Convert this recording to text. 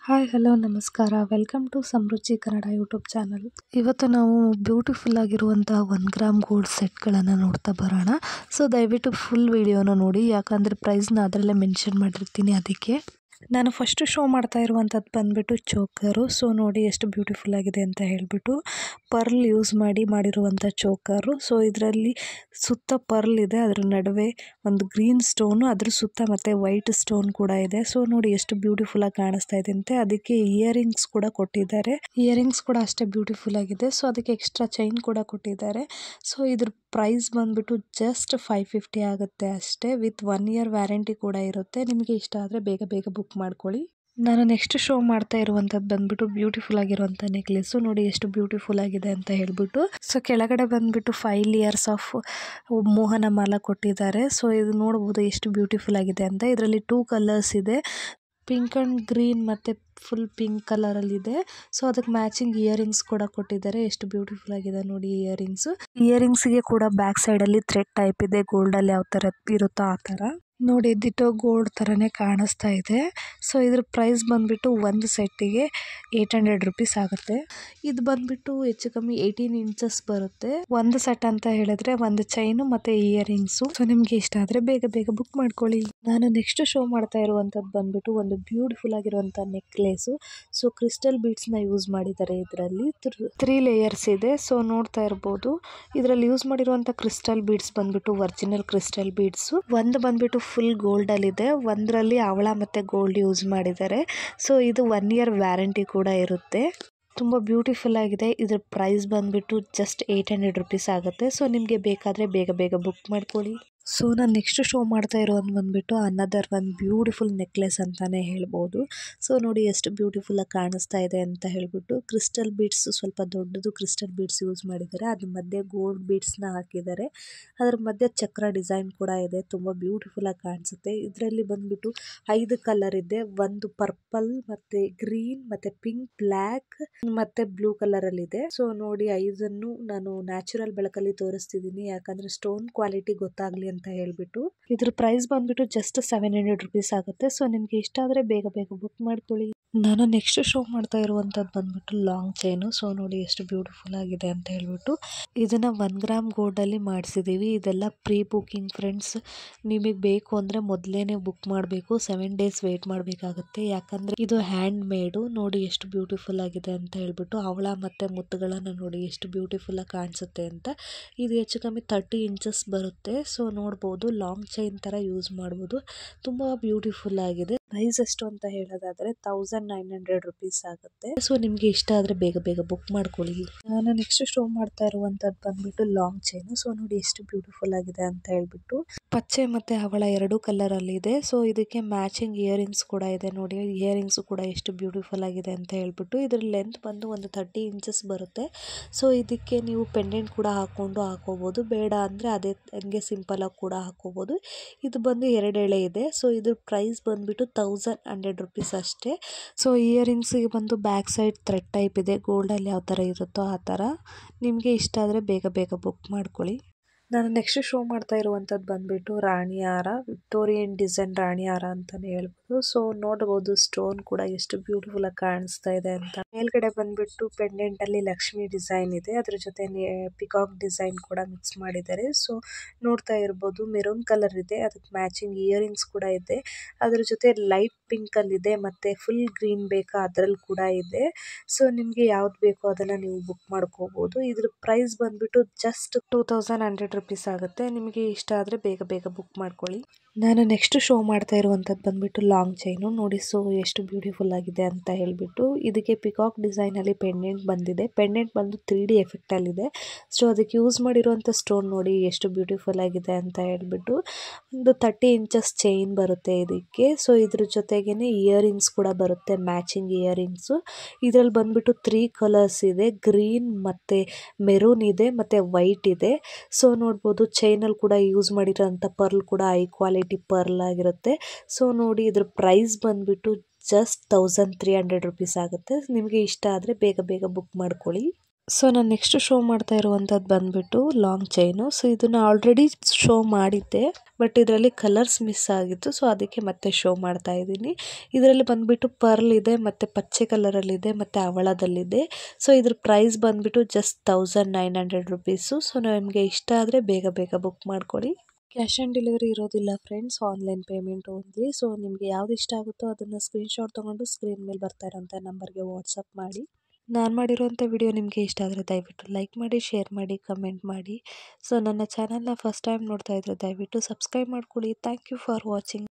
Hi hello ನಮಸ್ಕಾರ welcome to Samruchi Kannada YouTube channel. ಇವತ್ತು ನಾವು ಬ್ಯೂಟಿಫುಲ್ ಆಗಿರುವಂತಹ 1 ಗ್ರಾಮ್ ಗೋಲ್ಡ್ ಸೆಟ್ಗಳನ್ನು ನೋಡ್ತಾ ಬರೋಣ. ಸೊ ದಯವಿಟ್ಟು ಫುಲ್ ವಿಡಿಯೋನ ನೋಡಿ, ಯಾಕಂದರೆ ಪ್ರೈಸ್ನ ಅದರಲ್ಲೇ ಮೆನ್ಷನ್ ಮಾಡಿರ್ತೀನಿ. ಅದಕ್ಕೆ ನಾನು ಫಸ್ಟು ಶೋ ಮಾಡ್ತಾ ಇರುವಂಥದ್ದು ಬಂದುಬಿಟ್ಟು ಚೋಕರು. ಸೊ ನೋಡಿ ಎಷ್ಟು ಬ್ಯೂಟಿಫುಲ್ ಆಗಿದೆ ಅಂತ ಹೇಳಿಬಿಟ್ಟು ಪರ್ಲ್ ಯೂಸ್ ಮಾಡಿರುವಂಥ ಚೋಕರು. ಸೊ ಇದರಲ್ಲಿ ಸುತ್ತ ಪರ್ಲ್ ಇದೆ, ಅದರ ನಡುವೆ ಒಂದು ಗ್ರೀನ್ ಸ್ಟೋನು, ಅದ್ರ ಸುತ್ತ ಮತ್ತು ವೈಟ್ ಸ್ಟೋನ್ ಕೂಡ ಇದೆ. ಸೊ ನೋಡಿ ಎಷ್ಟು ಬ್ಯೂಟಿಫುಲ್ಲಾಗಿ ಕಾಣಿಸ್ತಾ ಇದೆ ಅಂತೆ. ಅದಕ್ಕೆ ಇಯರಿಂಗ್ಸ್ ಕೂಡ ಕೊಟ್ಟಿದ್ದಾರೆ. ಇಯರಿಂಗ್ಸ್ ಕೂಡ ಅಷ್ಟೇ ಬ್ಯೂಟಿಫುಲ್ ಆಗಿದೆ. ಸೊ ಅದಕ್ಕೆ ಎಕ್ಸ್ಟ್ರಾ ಚೈನ್ ಕೂಡ ಕೊಟ್ಟಿದ್ದಾರೆ. ಸೊ ಇದ್ರ ಪ್ರೈಸ್ ಬಂದುಬಿಟ್ಟು ಜಸ್ಟ್ 550 ಆಗುತ್ತೆ ಅಷ್ಟೇ. ವಿತ್ 1 ಇಯರ್ ವ್ಯಾರಂಟಿ ಕೂಡ ಇರುತ್ತೆ. ನಿಮಗೆ ಇಷ್ಟ ಆದರೆ ಬೇಗ ಬುಕ್ ಮಾಡ್ಕೊಳ್ಳಿ. ನಾನು ನೆಕ್ಸ್ಟ್ ಶೋ ಮಾಡ್ತಾ ಇರುವಂಥದ್ದು ಬಂದ್ಬಿಟ್ಟು ಬ್ಯೂಟಿಫುಲ್ ಆಗಿರುವಂಥ ನೆಕ್ಲೆಸ್ಸು. ನೋಡಿ ಎಷ್ಟು ಬ್ಯೂಟಿಫುಲ್ ಆಗಿದೆ ಅಂತ ಹೇಳ್ಬಿಟ್ಟು. ಸೊ ಕೆಳಗಡೆ ಬಂದ್ಬಿಟ್ಟು 5 ಲೇಯರ್ಸ್ ಆಫ್ ಮೋಹನ ಮಾಲ ಕೊಟ್ಟಿದ್ದಾರೆ. ಸೊ ಇದು ನೋಡ್ಬೋದು ಎಷ್ಟು ಬ್ಯೂಟಿಫುಲ್ ಆಗಿದೆ ಅಂತ. ಇದರಲ್ಲಿ 2 ಕಲರ್ಸ್ ಇದೆ, ಪಿಂಕ್ ಆ್ಯಂಡ್ ಗ್ರೀನ್ ಮತ್ತು ಫುಲ್ ಪಿಂಕ್ ಕಲರಲ್ಲಿದೆ. ಸೊ ಅದಕ್ಕೆ ಮ್ಯಾಚಿಂಗ್ ಇಯರಿಂಗ್ಸ್ ಕೂಡ ಕೊಟ್ಟಿದ್ದಾರೆ. ಎಷ್ಟು ಬ್ಯೂಟಿಫುಲ್ ಆಗಿದೆ ನೋಡಿ ಇಯರಿಂಗ್ಸ್ಗೆ ಕೂಡ ಬ್ಯಾಕ್ ಸೈಡಲ್ಲಿ ಥ್ರೆಡ್ ಟೈಪ್ ಇದೆ, ಗೋಲ್ಡಲ್ಲಿ ಯಾವ ಥರ ಇರುತ್ತೋ ಆ ಥರ. ನೋಡಿ ದಿಟೋ ಗೋಲ್ಡ್ ಥರನೇ ಕಾಣಿಸ್ತಾ ಇದೆ. ಸೊ ಇದ್ರ ಪ್ರೈಸ್ ಬಂದುಬಿಟ್ಟು ಒಂದು ಸೆಟ್ಟಿಗೆ 800 ರುಪೀಸ್ ಆಗುತ್ತೆ. ಇದು ಬಂದುಬಿಟ್ಟು ಹೆಚ್ಚು ಕಮ್ಮಿ 18 ಇಂಚಸ್ ಬರುತ್ತೆ. ಒಂದು ಸೆಟ್ ಅಂತ ಹೇಳಿದ್ರೆ ಒಂದು ಚೈನು ಮತ್ತು ಇಯರಿಂಗ್ಸು. ಸೊ ನಿಮಗೆ ಇಷ್ಟ ಆದರೆ ಬೇಗ ಬುಕ್ ಮಾಡ್ಕೊಳ್ಳಿ. ನಾನು ನೆಕ್ಸ್ಟ್ ಶೋ ಮಾಡ್ತಾ ಇರುವಂಥದ್ದು ಬಂದುಬಿಟ್ಟು ಒಂದು ಬ್ಯೂಟಿಫುಲ್ ಆಗಿರುವಂಥ ನೆಕ್ಲೇಸು. ಸೊ ಕ್ರಿಸ್ಟಲ್ ಬೀಡ್ಸ್ನ ಯೂಸ್ ಮಾಡಿದ್ದಾರೆ. ಇದರಲ್ಲಿ 3 ಲೇಯರ್ಸ್ ಇದೆ. ಸೊ ನೋಡ್ತಾ ಇರ್ಬೋದು, ಇದರಲ್ಲಿ ಯೂಸ್ ಮಾಡಿರುವಂಥ ಕ್ರಿಸ್ಟಲ್ ಬೀಡ್ಸ್ ಬಂದುಬಿಟ್ಟು ಒರಿಜಿನಲ್ ಕ್ರಿಸ್ಟಲ್ ಬೀಡ್ಸು. ಒಂದು ಬಂದುಬಿಟ್ಟು ಫುಲ್ ಗೋಲ್ಡಲ್ಲಿದೆ, ಒಂದರಲ್ಲಿ ಅವಳ ಮತ್ತು ಗೋಲ್ಡ್ ಯೂಸ್ ಮಾಡಿದ್ದಾರೆ. ಸೊ ಇದು 1 ಇಯರ್ ವ್ಯಾರಂಟಿ ಕೂಡ ಇರುತ್ತೆ. ತುಂಬ ಬ್ಯೂಟಿಫುಲ್ ಆಗಿದೆ. ಇದ್ರ ಪ್ರೈಸ್ ಬಂದುಬಿಟ್ಟು ಜಸ್ಟ್ 800 ರುಪೀಸ್ ಆಗುತ್ತೆ. ಸೊ ನಿಮಗೆ ಬೇಕಾದರೆ ಬೇಗ ಬುಕ್ ಮಾಡ್ಕೊಳ್ಳಿ. ಸೊ ನಾನು ನೆಕ್ಸ್ಟ್ ಶೋ ಮಾಡ್ತಾ ಇರೋದು ಬಂದುಬಿಟ್ಟು ಅನದರ್ ಒಂದು ಬ್ಯೂಟಿಫುಲ್ ನೆಕ್ಲೆಸ್ ಅಂತಲೇ ಹೇಳ್ಬೋದು. ಸೊ ನೋಡಿ ಎಷ್ಟು ಬ್ಯೂಟಿಫುಲ್ಲಾಗಿ ಕಾಣಿಸ್ತಾ ಇದೆ ಅಂತ ಹೇಳ್ಬಿಟ್ಟು. ಕ್ರಿಸ್ಟಲ್ ಬೀಡ್ಸ್ ಸ್ವಲ್ಪ ದೊಡ್ಡದು ಕ್ರಿಸ್ಟಲ್ ಬೀಡ್ಸ್ ಯೂಸ್ ಮಾಡಿದ್ದಾರೆ. ಅದ್ರ ಮಧ್ಯೆ ಗೋಲ್ಡ್ ಬೀಡ್ಸ್ನ ಹಾಕಿದ್ದಾರೆ. ಅದರ ಮಧ್ಯೆ ಚಕ್ರ ಡಿಸೈನ್ ಕೂಡ ಇದೆ. ತುಂಬ ಬ್ಯೂಟಿಫುಲ್ಲಾಗಿ ಕಾಣಿಸುತ್ತೆ. ಇದರಲ್ಲಿ ಬಂದುಬಿಟ್ಟು 5 ಕಲರ್ ಇದೆ. ಒಂದು ಪರ್ಪಲ್ ಮತ್ತು ಗ್ರೀನ್ ಮತ್ತು ಪಿಂಕ್, ಬ್ಲ್ಯಾಕ್ ಮತ್ತು ಬ್ಲೂ ಕಲರಲ್ಲಿದೆ. ಸೊ ನೋಡಿ 5 ನಾನು ನ್ಯಾಚುರಲ್ ಬೆಳಕಲ್ಲಿ ತೋರಿಸ್ತಿದ್ದೀನಿ, ಯಾಕಂದರೆ ಸ್ಟೋನ್ ಕ್ವಾಲಿಟಿ ಗೊತ್ತಾಗಲಿ ಅಂತ ಹೇಳ್ಬಿಟ್ಟು. ಇದ್ರ ಪ್ರೈಸ್ ಬಂದ್ಬಿಟ್ಟು ಜಸ್ಟ್ 700 ರುಪೀಸ್ ಆಗುತ್ತೆ. ಸೊ ನಿಮ್ಗೆ ಇಷ್ಟ ಆದರೆ ಬೇಗ ಬುಕ್ ಮಾಡ್ಕೊಳ್ಳಿ. ನಾನು ನೆಕ್ಸ್ಟ್ ಶೋ ಮಾಡ್ತಾ ಇರುವಂಥದ್ದು ಬಂದ್ಬಿಟ್ಟು ಲಾಂಗ್ ಚೈನು. ಸೊ ನೋಡಿ ಎಷ್ಟು ಬ್ಯೂಟಿಫುಲ್ ಆಗಿದೆ ಅಂತ ಹೇಳ್ಬಿಟ್ಟು. ಇದನ್ನ 1 ಗ್ರಾಮ್ ಗೋಲ್ಡಲ್ಲಿ ಮಾಡಿಸಿದ್ದೀವಿ. ಇದೆಲ್ಲ ಪ್ರೀ ಬುಕ್ಕಿಂಗ್ ಫ್ರೆಂಡ್ಸ್. ನಿಮಗೆ ಬೇಕು ಅಂದರೆ ಮೊದಲೇನೆ ಬುಕ್ ಮಾಡಬೇಕು. 7 ಡೇಸ್ ವೇಟ್ ಮಾಡಬೇಕಾಗುತ್ತೆ, ಯಾಕಂದರೆ ಇದು ಹ್ಯಾಂಡ್ ಮೇಡು. ನೋಡಿ ಎಷ್ಟು ಬ್ಯೂಟಿಫುಲ್ ಆಗಿದೆ ಅಂತ ಹೇಳ್ಬಿಟ್ಟು. ಅವಳ ಮತ್ತು ಮುತ್ತುಗಳನ್ನು ನೋಡಿ ಎಷ್ಟು ಬ್ಯೂಟಿಫುಲ್ಲಾಗಿ ಕಾಣಿಸುತ್ತೆ ಅಂತ. ಇದು ಹೆಚ್ಚು ಕಮ್ಮಿ 30 ಇಂಚಸ್ ಬರುತ್ತೆ. ಸೊ ನೋಡ್ಬೋದು, ಲಾಂಗ್ ಚೈನ್ ಥರ ಯೂಸ್ ಮಾಡ್ಬೋದು. ತುಂಬ ಬ್ಯೂಟಿಫುಲ್ ಆಗಿದೆ. ಪ್ರೈಸ್ ಎಷ್ಟು ಅಂತ ಹೇಳೋದಾದರೆ 1900 ರುಪೀಸ್ ಆಗುತ್ತೆ. ಸೊ ನಿಮಗೆ ಇಷ್ಟ ಆದರೆ ಬೇಗ ಬುಕ್ ಮಾಡ್ಕೊಳ್ಳಿ. ನಾನು ನೆಕ್ಸ್ಟ್ ಶೋ ಮಾಡ್ತಾ ಇರುವಂಥದ್ದು ಬಂದ್ಬಿಟ್ಟು ಲಾಂಗ್ ಚೈನು. ಸೊ ನೋಡಿ ಎಷ್ಟು ಬ್ಯೂಟಿಫುಲ್ ಆಗಿದೆ ಅಂತ ಹೇಳ್ಬಿಟ್ಟು. ಪಚ್ಚೆ ಮತ್ತು ಅವಳ 2 ಕಲರಲ್ಲಿ ಇದೆ. ಸೊ ಇದಕ್ಕೆ ಮ್ಯಾಚಿಂಗ್ ಇಯರಿಂಗ್ಸ್ ಕೂಡ ಇದೆ. ನೋಡಿ ಇಯರಿಂಗ್ಸು ಕೂಡ ಎಷ್ಟು ಬ್ಯೂಟಿಫುಲ್ ಆಗಿದೆ ಅಂತ ಹೇಳ್ಬಿಟ್ಟು. ಇದ್ರ ಲೆಂತ್ ಬಂದು ಒಂದು 30 ಇಂಚಸ್ ಬರುತ್ತೆ. ಸೊ ಇದಕ್ಕೆ ನೀವು ಪೆಂಡೆಂಟ್ ಕೂಡ ಹಾಕೋಬೋದು. ಬೇಡ ಅಂದರೆ ಅದೇ ಹಂಗೆ ಸಿಂಪಲಾಗಿ ಕೂಡ ಹಾಕೋಬೋದು. ಇದು ಬಂದು 2 ಎಳೆ ಇದೆ. ಸೊ ಇದ್ರ ಪ್ರೈಸ್ ಬಂದುಬಿಟ್ಟು 1100 ರುಪೀಸ್ ಅಷ್ಟೇ. ಸೊ ಇಯರಿಂಗ್ಸಿಗೆ ಬಂದು ಬ್ಯಾಕ್ ಸೈಡ್ ಥ್ರೆಡ್ ಟೈಪ್ ಇದೆ, ಗೋಲ್ಡಲ್ಲಿ ಯಾವ ಥರ ಇರುತ್ತೋ ಆ ಥರ. ನಿಮಗೆ ಇಷ್ಟ ಆದರೆ ಬೇಗ ಬುಕ್ ಮಾಡ್ಕೊಳ್ಳಿ. ನಾನು ನೆಕ್ಸ್ಟ್ ಶೋ ಮಾಡ್ತಾ ಇರುವಂಥದ್ದು ಬಂದುಬಿಟ್ಟು ರಾಣಿ ಹಾರ, ವಿಕ್ಟೋರಿಯನ್ ಡಿಸೈನ್ ರಾಣಿ ಹಾರ ಅಂತಲೇ ಹೇಳ್ಬೋದು. ಸೊ ನೋಡ್ಬೋದು ಸ್ಟೋನ್ ಕೂಡ ಎಷ್ಟು ಬ್ಯೂಟಿಫುಲ್ಲಾಗಿ ಕಾಣಿಸ್ತಾ ಇದೆ ಅಂತ. ಮೇಲ್ಗಡೆ ಬಂದುಬಿಟ್ಟು ಪೆಂಡೆಂಟಲ್ಲಿ ಲಕ್ಷ್ಮಿ ಡಿಸೈನ್ ಇದೆ, ಅದ್ರ ಜೊತೆ ಪಿಕಾಕ್ ಡಿಸೈನ್ ಕೂಡ ಮಿಕ್ಸ್ ಮಾಡಿದ್ದಾರೆ. ಸೊ ನೋಡ್ತಾ ಇರ್ಬೋದು ಮೆರೂನ್ ಕಲರ್ ಇದೆ, ಅದಕ್ಕೆ ಮ್ಯಾಚಿಂಗ್ ಇಯರಿಂಗ್ಸ್ ಕೂಡ ಇದೆ. ಅದ್ರ ಜೊತೆ ಲೈಟ್ ಪಿಂಕಲ್ಲಿದೆ ಮತ್ತು ಫುಲ್ ಗ್ರೀನ್ ಬೇಕಾ ಅದರಲ್ಲಿ ಕೂಡ ಇದೆ. ಸೊ ನಿಮಗೆ ಯಾವ್ದು ಬೇಕೋ ಅದನ್ನು ನೀವು ಬುಕ್ ಮಾಡ್ಕೋಬೋದು. ಇದ್ರ ಪ್ರೈಸ್ ಬಂದುಬಿಟ್ಟು ಜಸ್ಟ್ 2100 ರುಪೀಸ್ ಆಗುತ್ತೆ. ನಿಮಗೆ ಇಷ್ಟ ಆದರೆ ಬೇಗ ಬುಕ್ ಮಾಡ್ಕೊಳ್ಳಿ. ನಾನು ನೆಕ್ಸ್ಟ್ ಶೋ ಮಾಡ್ತಾ ಇರುವಂಥದ್ದು ಬಂದುಬಿಟ್ಟು ಲಾಂಗ್ ಚೈನು. ನೋಡಿ ಸೊ ಎಷ್ಟು ಬ್ಯೂಟಿಫುಲ್ ಆಗಿದೆ ಅಂತ ಹೇಳ್ಬಿಟ್ಟು. ಇದಕ್ಕೆ ಪಿಕಾಕ್ ಡಿಸೈನಲ್ಲಿ ಪೆಂಡೆಂಟ್ ಬಂದಿದೆ. ಪೆಂಡೆಂಟ್ ಬಂದು 3D ಎಫೆಕ್ಟಲ್ಲಿದೆ. ಸೊ ಅದಕ್ಕೆ ಯೂಸ್ ಮಾಡಿರುವಂಥ ಸ್ಟೋನ್ ನೋಡಿ ಎಷ್ಟು ಬ್ಯೂಟಿಫುಲ್ ಆಗಿದೆ ಅಂತ ಹೇಳ್ಬಿಟ್ಟು. ಒಂದು 30 ಇಂಚಸ್ ಚೈನ್ ಬರುತ್ತೆ ಇದಕ್ಕೆ. ಸೊ ಇದ್ರ ಜೊತೆಗೇ ಇಯರಿಂಗ್ಸ್ ಕೂಡ ಬರುತ್ತೆ, ಮ್ಯಾಚಿಂಗ್ ಇಯರಿಂಗ್ಸು. ಇದರಲ್ಲಿ ಬಂದುಬಿಟ್ಟು 3 ಕಲರ್ಸ್ ಇದೆ, ಗ್ರೀನ್ ಮತ್ತು ಮೆರೂನ್ ಇದೆ ಮತ್ತು ವೈಟ್ ಇದೆ. ಸೊ ನೋಡ್ಬೋದು ಚೈನಲ್ಲಿ ಕೂಡ ಯೂಸ್ ಮಾಡಿರೋಂಥ ಪರ್ಲ್ ಕೂಡ ಹೈ ಕ್ವಾಲಿಟಿ ಪರ್ಲ್ ಆಗಿರುತ್ತೆ. ಸೊ ನೋಡಿ ಇದ್ರ ಪ್ರೈಸ್ ಬಂದುಬಿಟ್ಟು ಜಸ್ಟ್ 1300 ರುಪೀಸ್ ಆಗುತ್ತೆ. ನಿಮಗೆ ಇಷ್ಟ ಆದರೆ ಬೇಗ ಬುಕ್ ಮಾಡ್ಕೊಳ್ಳಿ. ಸೊ ನಾನು ನೆಕ್ಸ್ಟ್ ಶೋ ಮಾಡ್ತಾ ಇರುವಂಥದ್ದು ಬಂದುಬಿಟ್ಟು ಲಾಂಗ್ ಚೈನು. ಸೊ ಇದನ್ನು ಆಲ್ರೆಡಿ ಶೋ ಮಾಡಿದ್ದೆ, ಬಟ್ ಇದರಲ್ಲಿ ಕಲರ್ಸ್ ಮಿಸ್ ಆಗಿತ್ತು. ಸೊ ಅದಕ್ಕೆ ಮತ್ತೆ ಶೋ ಮಾಡ್ತಾ ಇದ್ದೀನಿ. ಇದರಲ್ಲಿ ಬಂದುಬಿಟ್ಟು ಪರ್ಲ್ ಇದೆ, ಮತ್ತು ಪಚ್ಚೆ ಕಲರಲ್ಲಿದೆ, ಮತ್ತು ಹವಳದಲ್ಲಿದೆ. ಸೊ ಇದ್ರ ಪ್ರೈಸ್ ಬಂದುಬಿಟ್ಟು ಜಸ್ಟ್ 1900 ರುಪೀಸು. ಸೊ ನಿಮಗೆ ಇಷ್ಟ ಆದರೆ ಬೇಗ ಬೇಗ ಬುಕ್ ಮಾಡ್ಕೊಳ್ಳಿ. ಕ್ಯಾಶ್ ಆನ್ ಡೆಲಿವರಿ ಇರೋದಿಲ್ಲ friends, online payment only. So ನಿಮಗೆ ಯಾವ್ದು ಇಷ್ಟ ಆಗುತ್ತೋ ಅದನ್ನು ಸ್ಕ್ರೀನ್ಶಾಟ್ ತೊಗೊಂಡು ಸ್ಕ್ರೀನ್ ಮೇಲೆ ಬರ್ತಾ ಇರೋಂಥ ನಂಬರ್ಗೆ ವಾಟ್ಸಪ್ ಮಾಡಿ. ನಾನು ಮಾಡಿರೋಂಥ ವಿಡಿಯೋ ನಿಮಗೆ ಇಷ್ಟ ಆದರೆ ದಯವಿಟ್ಟು ಲೈಕ್ ಮಾಡಿ, ಶೇರ್ ಮಾಡಿ, ಕಮೆಂಟ್ ಮಾಡಿ. ಸೊ ನನ್ನ ಚಾನಲ್ನ ಫಸ್ಟ್ ಟೈಮ್ ನೋಡ್ತಾ ಇದ್ದರೆ ದಯವಿಟ್ಟು ಸಬ್ಸ್ಕ್ರೈಬ್ ಮಾಡ್ಕೊಳ್ಳಿ. Thank you for watching.